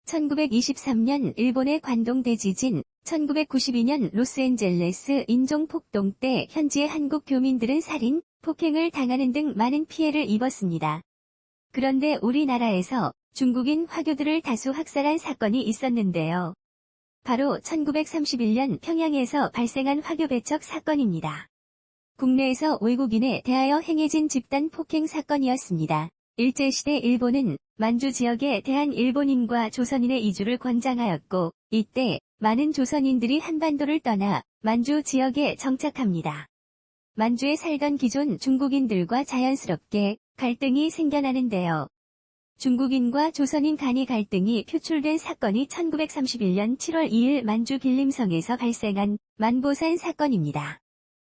1923년 일본의 관동 대지진, 1992년 로스앤젤레스 인종폭동 때 현지의 한국 교민들은 살인, 폭행을 당하는 등 많은 피해를 입었습니다. 그런데 우리나라에서 중국인 화교들을 다수 학살한 사건이 있었는데요. 바로 1931년 평양에서 발생한 화교 배척 사건입니다. 국내에서 외국인에 대하여 행해진 집단 폭행 사건이었습니다. 일제시대 일본은 만주 지역에 대한 일본인과 조선인의 이주를 권장하였고, 이때 많은 조선인들이 한반도를 떠나 만주 지역에 정착합니다. 만주에 살던 기존 중국인들과 자연스럽게 갈등이 생겨나는데요. 중국인과 조선인 간의 갈등이 표출된 사건이 1931년 7월 2일 만주 길림성에서 발생한 만보산 사건입니다.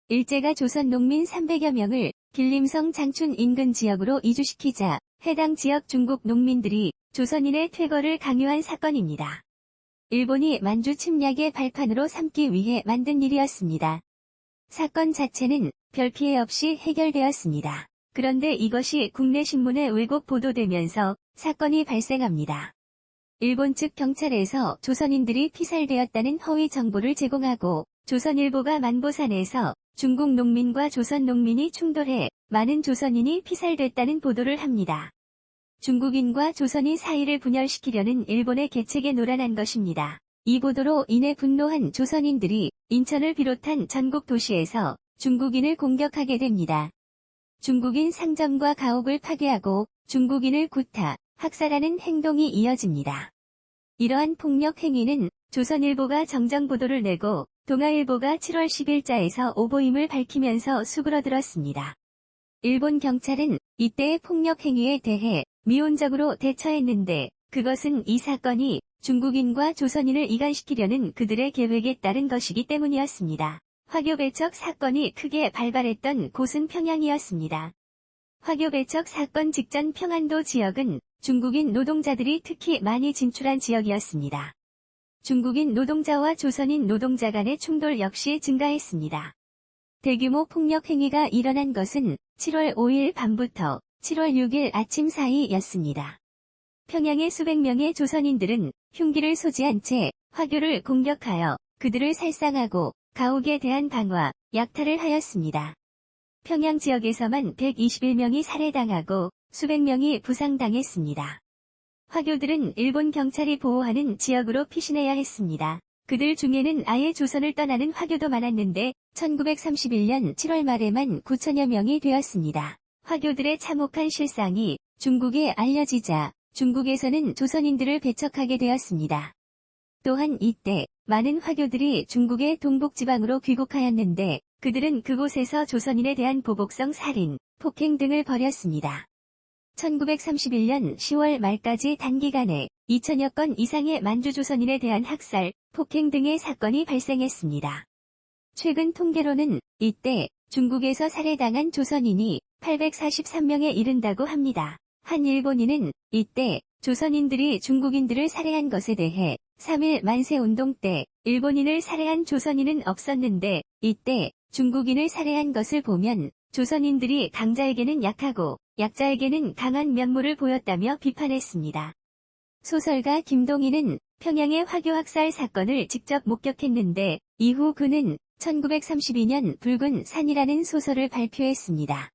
일제가 조선 농민 300여 명을 길림성 장춘 인근 지역으로 이주시키자 해당 지역 중국 농민들이 조선인의 퇴거를 강요한 사건입니다. 일본이 만주 침략의 발판으로 삼기 위해 만든 일이었습니다. 사건 자체는 별 피해 없이 해결되었습니다. 그런데 이것이 국내 신문에 왜곡 보도되면서 사건이 발생합니다. 일본 측 경찰에서 조선인들이 피살되었다는 허위 정보를 제공하고 조선일보가 만보산에서 중국 농민과 조선 농민이 충돌해 많은 조선인이 피살됐다는 보도를 합니다. 중국인과 조선인 사이를 분열시키려는 일본의 계책에 노란한 것입니다. 이 보도로 인해 분노한 조선인들이 인천을 비롯한 전국 도시에서 중국인을 공격하게 됩니다. 중국인 상점과 가옥을 파괴하고 중국인을 구타, 학살하는 행동이 이어집니다. 이러한 폭력 행위는 조선일보가 정정 보도를 내고 동아일보가 7월 10일자에서 오보임을 밝히면서 수그러들었습니다. 일본 경찰은 이때의 폭력 행위에 대해 미온적으로 대처했는데 그것은 이 사건이 중국인과 조선인을 이간시키려는 그들의 계획에 따른 것이기 때문이었습니다. 화교 배척 사건이 크게 발발했던 곳은 평양이었습니다. 화교 배척 사건 직전 평안도 지역은 중국인 노동자들이 특히 많이 진출한 지역이었습니다. 중국인 노동자와 조선인 노동자 간의 충돌 역시 증가했습니다. 대규모 폭력 행위가 일어난 것은 7월 5일 밤부터 7월 6일 아침 사이였습니다. 평양의 수백 명의 조선인들은 흉기를 소지한 채 화교를 공격하여 그들을 살상하고 가옥에 대한 방화, 약탈을 하였습니다. 평양 지역에서만 121명이 살해당하고 수백 명이 부상당했습니다. 화교들은 일본 경찰이 보호하는 지역으로 피신해야 했습니다. 그들 중에는 아예 조선을 떠나는 화교도 많았는데 1931년 7월 말에만 9천여 명이 되었습니다. 화교들의 참혹한 실상이 중국에 알려지자 중국에서는 조선인들을 배척하게 되었습니다. 또한 이때 많은 화교들이 중국의 동북지방으로 귀국하였는데 그들은 그곳에서 조선인에 대한 보복성 살인, 폭행 등을 벌였습니다. 1931년 10월 말까지 단기간에 2천여 건 이상의 만주 조선인에 대한 학살, 폭행 등의 사건이 발생했습니다. 최근 통계로는 이때 중국에서 살해당한 조선인이 843명에 이른다고 합니다. 한 일본인은 이때 조선인들이 중국인들을 살해한 것에 대해 3일 만세운동 때 일본인을 살해한 조선인은 없었는데 이때 중국인을 살해한 것을 보면 조선인들이 강자에게는 약하고 약자에게는 강한 면모를 보였다며 비판했습니다. 소설가 김동인은 평양의 화교 학살 사건을 직접 목격했는데 이후 그는 1932년 붉은 산이라는 소설을 발표했습니다.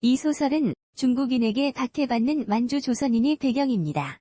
이 소설은 중국인에게 박해받는 만주 조선인이 배경입니다.